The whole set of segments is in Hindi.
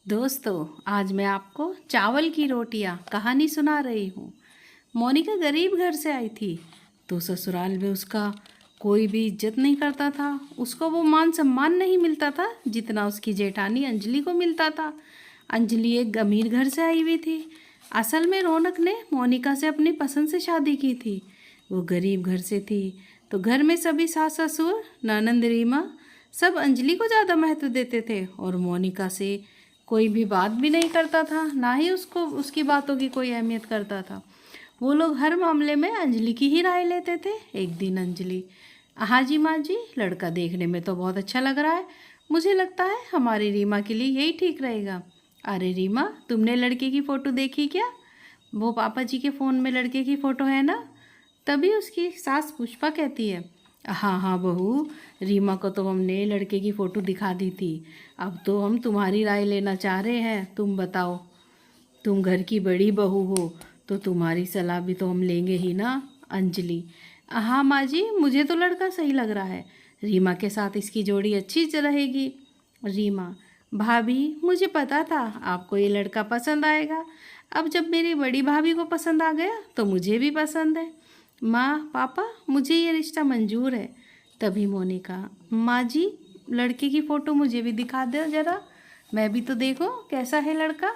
दोस्तों, आज मैं आपको चावल की रोटियां कहानी सुना रही हूँ। मोनिका गरीब घर से आई थी, तो ससुराल में उसका कोई भी इज्जत नहीं करता था। उसको वो मान सम्मान नहीं मिलता था जितना उसकी जेठानी अंजलि को मिलता था। अंजलि एक अमीर घर से आई हुई थी। असल में रौनक ने मोनिका से अपनी पसंद से शादी की थी। वो गरीब घर से थी, तो घर में सभी सास ससुर ननंद रीमा सब अंजलि को ज़्यादा महत्व देते थे और मोनिका से कोई भी बात भी नहीं करता था, ना ही उसको उसकी बातों की कोई अहमियत करता था। वो लोग हर मामले में अंजलि की ही राय लेते थे। एक दिन अंजलि, हाँ जी माँ जी, लड़का देखने में तो बहुत अच्छा लग रहा है। मुझे लगता है हमारी रीमा के लिए यही ठीक रहेगा। अरे रीमा, तुमने लड़के की फ़ोटो देखी क्या? वो पापा जी के फ़ोन में लड़के की फ़ोटो है ना? तभी उसकी सास पुष्पा कहती है, हाँ हाँ बहू, रीमा को तो हमने लड़के की फ़ोटो दिखा दी थी। अब तो हम तुम्हारी राय लेना चाह रहे हैं। तुम बताओ, तुम घर की बड़ी बहू हो तो तुम्हारी सलाह भी तो हम लेंगे ही ना। अंजलि, हाँ माँ जी, मुझे तो लड़का सही लग रहा है। रीमा के साथ इसकी जोड़ी अच्छी रहेगी। रीमा, भाभी, मुझे पता था आपको ये लड़का पसंद आएगा। अब जब मेरी बड़ी भाभी को पसंद आ गया तो मुझे भी पसंद है। माँ पापा, मुझे ये रिश्ता मंजूर है। तभी मोनिका, माँ जी, लड़के की फ़ोटो मुझे भी दिखा दो ज़रा, मैं भी तो देखो कैसा है लड़का।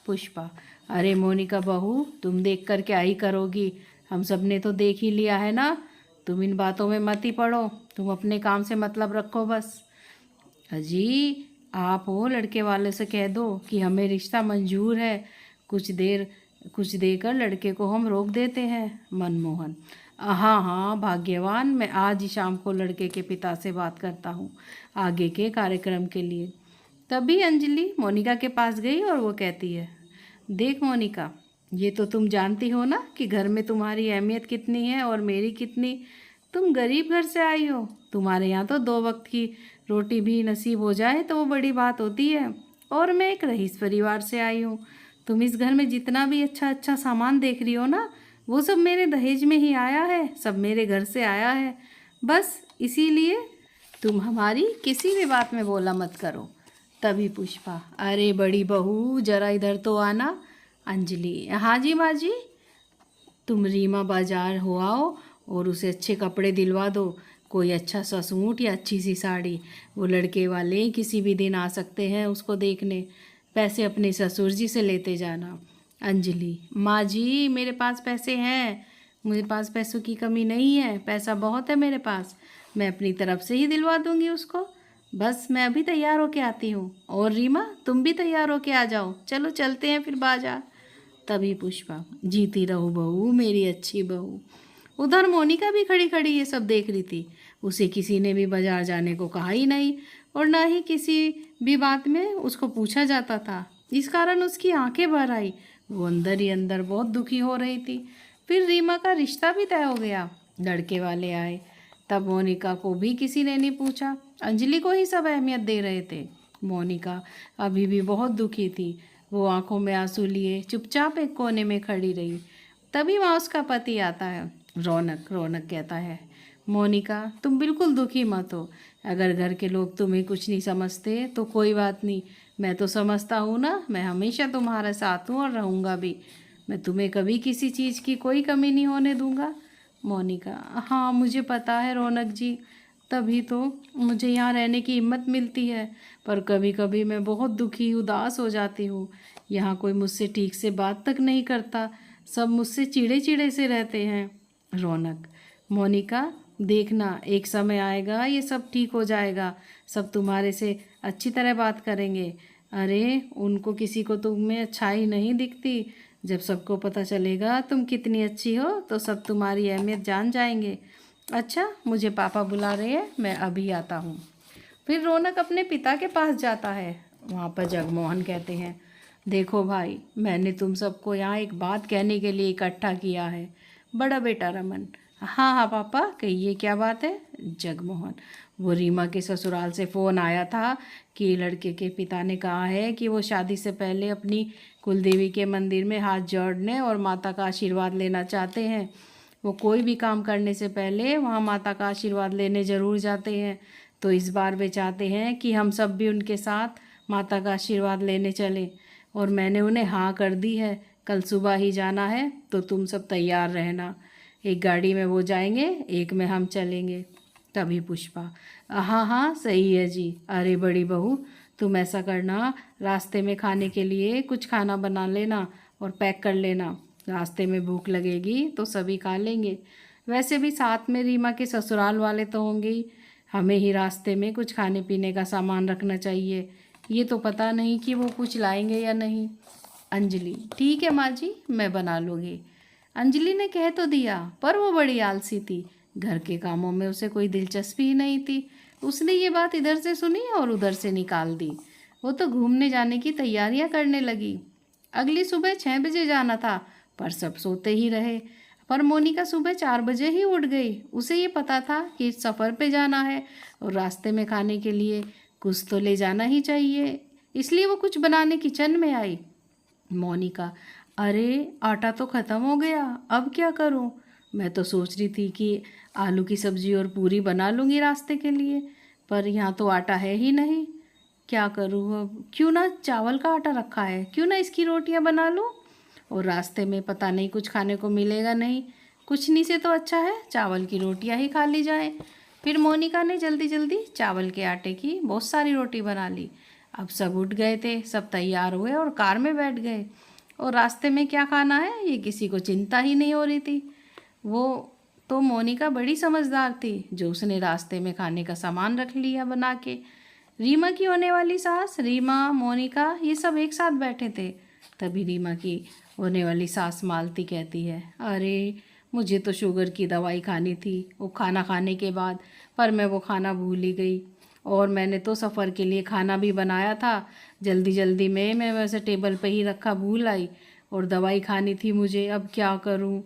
पुष्पा, अरे मोनिका बहू, तुम देख कर क्या ही करोगी, हम सब ने तो देख ही लिया है ना। तुम इन बातों में मत ही पड़ो, तुम अपने काम से मतलब रखो बस। अजी, आप हो लड़के वाले से कह दो कि हमें रिश्ता मंजूर है। कुछ देकर लड़के को हम रोक देते हैं। मनमोहन, हाँ हाँ भाग्यवान, मैं आज ही शाम को लड़के के पिता से बात करता हूँ आगे के कार्यक्रम के लिए। तभी अंजलि मोनिका के पास गई और वो कहती है, देख मोनिका, ये तो तुम जानती हो ना कि घर में तुम्हारी अहमियत कितनी है और मेरी कितनी। तुम गरीब घर से आई हो, तुम्हारे यहाँ तो 2 वक्त की रोटी भी नसीब हो जाए तो वो बड़ी बात होती है। और मैं एक रईस परिवार से आई हूँ। तुम इस घर में जितना भी अच्छा अच्छा सामान देख रही हो ना, वो सब मेरे दहेज में ही आया है, सब मेरे घर से आया है। बस इसीलिए तुम हमारी किसी भी बात में बोला मत करो। तभी पुष्पा, अरे बड़ी बहू, जरा इधर तो आना। अंजलि, हाँ जी माँ जी। तुम रीमा बाजार हो आओ और उसे अच्छे कपड़े दिलवा दो, कोई अच्छा सा सूट या अच्छी सी साड़ी। वो लड़के वाले किसी भी दिन आ सकते हैं उसको देखने। पैसे अपने ससुर जी से लेते जाना। अंजलि, माँ जी, मेरे पास पैसे हैं, मेरे पास पैसों की कमी नहीं है, पैसा बहुत है मेरे पास, मैं अपनी तरफ से ही दिलवा दूंगी उसको। बस मैं अभी तैयार होके आती हूँ। और रीमा, तुम भी तैयार होके आ जाओ, चलो चलते हैं फिर बाजार। तभी पुष्पा, जीती रहो बहू, मेरी अच्छी बहू। उधर मोनिका भी खड़ी खड़ी ये सब देख रही थी। उसे किसी ने भी बाजार जाने को कहा ही नहीं और ना ही किसी भी बात में उसको पूछा जाता था। इस कारण उसकी आंखें भर आई। वो अंदर ही अंदर बहुत दुखी हो रही थी। फिर रीमा का रिश्ता भी तय हो गया, लड़के वाले आए। तब मोनिका को भी किसी ने नहीं पूछा, अंजलि को ही सब अहमियत दे रहे थे। मोनिका अभी भी बहुत दुखी थी। वो आंखों में आंसू लिए चुपचाप एक कोने में खड़ी रही। तभी वहाँ उसका पति आता है, रौनक। रौनक कहता है, मोनिका, तुम बिल्कुल दुखी मत हो। अगर घर के लोग तुम्हें कुछ नहीं समझते तो कोई बात नहीं, मैं तो समझता हूँ ना। मैं हमेशा तुम्हारे साथ हूँ और रहूँगा भी। मैं तुम्हें कभी किसी चीज़ की कोई कमी नहीं होने दूँगा। मोनिका, हाँ मुझे पता है रौनक जी, तभी तो मुझे यहाँ रहने की हिम्मत मिलती है। पर कभी कभी मैं बहुत दुखी उदास हो जाती हूँ। यहाँ कोई मुझसे ठीक से बात तक नहीं करता, सब मुझसे चिड़े चिड़े से रहते हैं। रौनक, मोनिका, देखना एक समय आएगा ये सब ठीक हो जाएगा, सब तुम्हारे से अच्छी तरह बात करेंगे। अरे उनको किसी को तुम्हें अच्छाई नहीं दिखती, जब सबको पता चलेगा तुम कितनी अच्छी हो तो सब तुम्हारी अहमियत जान जाएंगे। अच्छा, मुझे पापा बुला रहे हैं, मैं अभी आता हूँ। फिर रौनक अपने पिता के पास जाता है। वहाँ पर जगमोहन कहते हैं, देखो भाई, मैंने तुम सबको यहाँ एक बात कहने के लिए इकट्ठा किया है। बड़ा बेटा रमन, हाँ हाँ पापा कहिए, क्या बात है? जगमोहन, वो रीमा के ससुराल से फ़ोन आया था कि लड़के के पिता ने कहा है कि वो शादी से पहले अपनी कुलदेवी के मंदिर में हाथ जोड़ने और माता का आशीर्वाद लेना चाहते हैं। वो कोई भी काम करने से पहले वहाँ माता का आशीर्वाद लेने ज़रूर जाते हैं। तो इस बार वे चाहते हैं कि हम सब भी उनके साथ माता का आशीर्वाद लेने चले, और मैंने उन्हें हाँ कर दी है। कल सुबह ही जाना है, तो तुम सब तैयार रहना। एक गाड़ी में वो जाएंगे, एक में हम चलेंगे। तभी पुष्पा, हाँ हाँ सही है जी। अरे बड़ी बहू, तुम ऐसा करना, रास्ते में खाने के लिए कुछ खाना बना लेना और पैक कर लेना। रास्ते में भूख लगेगी तो सभी खा लेंगे। वैसे भी साथ में रीमा के ससुराल वाले तो होंगे ही, हमें ही रास्ते में कुछ खाने पीने का सामान रखना चाहिए। ये तो पता नहीं कि वो कुछ लाएंगे या नहीं। अंजलि, ठीक है माँ जी, मैं बना लूँगी। अंजलि ने कह तो दिया, पर वो बड़ी आलसी थी। घर के कामों में उसे कोई दिलचस्पी ही नहीं थी। उसने ये बात इधर से सुनी और उधर से निकाल दी। वो तो घूमने जाने की तैयारियां करने लगी। अगली सुबह 6 बजे जाना था, पर सब सोते ही रहे। पर मोनिका सुबह 4 बजे ही उठ गई। उसे ये पता था कि सफ़र पे जाना है और रास्ते में खाने के लिए कुछ तो ले जाना ही चाहिए, इसलिए वो कुछ बनाने किचन में आई। मोनिका, अरे आटा तो ख़त्म हो गया, अब क्या करूं? मैं तो सोच रही थी कि आलू की सब्ज़ी और पूरी बना लूँगी रास्ते के लिए, पर यहाँ तो आटा है ही नहीं। क्या करूँ अब? क्यों ना चावल का आटा रखा है, क्यों ना इसकी रोटियाँ बना लूँ। और रास्ते में पता नहीं कुछ खाने को मिलेगा नहीं, कुछ नहीं से तो अच्छा है चावल की रोटियाँ ही खा ली जाए। फिर मोनिका ने जल्दी जल्दी चावल के आटे की बहुत सारी रोटी बना ली। अब सब उठ गए थे, सब तैयार हुए और कार में बैठ गए। और रास्ते में क्या खाना है ये किसी को चिंता ही नहीं हो रही थी। वो तो मोनिका बड़ी समझदार थी, जो उसने रास्ते में खाने का सामान रख लिया बना के। रीमा की होने वाली सास, रीमा, मोनिका, ये सब एक साथ बैठे थे। तभी रीमा की होने वाली सास मालती कहती है, अरे मुझे तो शुगर की दवाई खानी थी वो खाना खाने के बाद, पर मैं वो खाना भूल ही गई। और मैंने तो सफ़र के लिए खाना भी बनाया था, जल्दी जल्दी में मैं वैसे टेबल पे ही रखा भूल आई। और दवाई खानी थी मुझे, अब क्या करूं?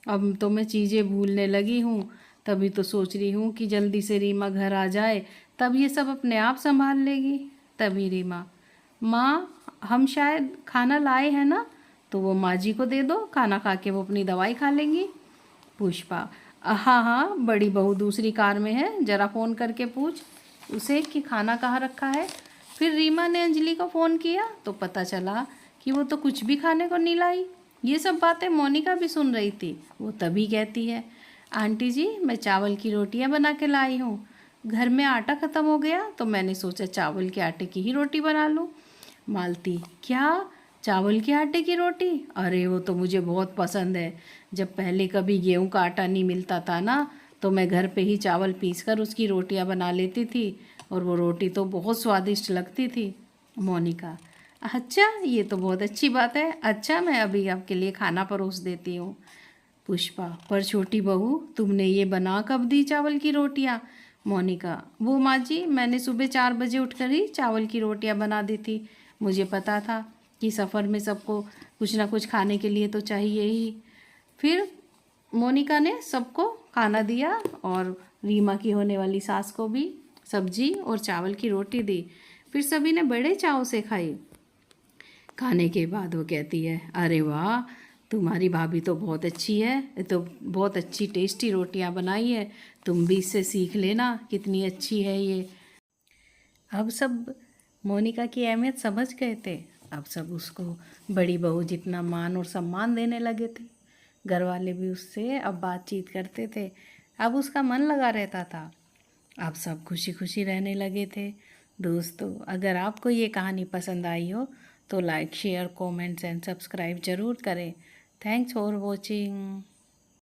अब तो मैं चीज़ें भूलने लगी हूँ। तभी तो सोच रही हूँ कि जल्दी से रीमा घर आ जाए, तब ये सब अपने आप संभाल लेगी। तभी रीमा, माँ हम शायद खाना लाए हैं ना, तो वो माँ जी को दे दो, खाना खा के वो अपनी दवाई खा लेंगी। पुष्पा, हाँ हाँ बड़ी बहू दूसरी कार में है, ज़रा फ़ोन करके पूछ उसे कि खाना कहाँ रखा है। फिर रीमा ने अंजलि को फ़ोन किया तो पता चला कि वो तो कुछ भी खाने को नहीं लाई। ये सब बातें मोनिका भी सुन रही थी। वो तभी कहती है, आंटी जी मैं चावल की रोटियां बना के लाई हूँ। घर में आटा ख़त्म हो गया तो मैंने सोचा चावल के आटे की ही रोटी बना लूँ। मालती, क्या चावल के आटे की रोटी? अरे वो तो मुझे बहुत पसंद है। जब पहले कभी गेहूं का आटा नहीं मिलता था ना, तो मैं घर पे ही चावल पीसकर उसकी रोटियां बना लेती थी, और वो रोटी तो बहुत स्वादिष्ट लगती थी। मोनिका, अच्छा ये तो बहुत अच्छी बात है। अच्छा मैं अभी आपके लिए खाना परोस देती हूँ। पुष्पा, पर छोटी बहू तुमने ये बना कब दी चावल की रोटियाँ? मोनिका, वो माँ जी मैंने सुबह 4 बजे उठकर ही चावल की रोटियाँ बना दी थी। मुझे पता था कि सफ़र में सबको कुछ ना कुछ खाने के लिए तो चाहिए ही। फिर मोनिका ने सबको खाना दिया और रीमा की होने वाली सास को भी सब्जी और चावल की रोटी दी। फिर सभी ने बड़े चाव से खाई। खाने के बाद वो कहती है, अरे वाह तुम्हारी भाभी तो बहुत अच्छी है, ये तो बहुत अच्छी टेस्टी रोटियां बनाई है, तुम भी इससे सीख लेना कितनी अच्छी है ये। अब सब मोनिका की अहमियत समझ गए थे। अब सब उसको बड़ी बहू जितना मान और सम्मान देने लगे थे। घर वाले भी उससे अब बातचीत करते थे। अब उसका मन लगा रहता था। अब सब खुशी खुशी रहने लगे थे। दोस्तों अगर आपको ये कहानी पसंद आई हो तो like share comments and subscribe ज़रूर करें। Thanks for watching.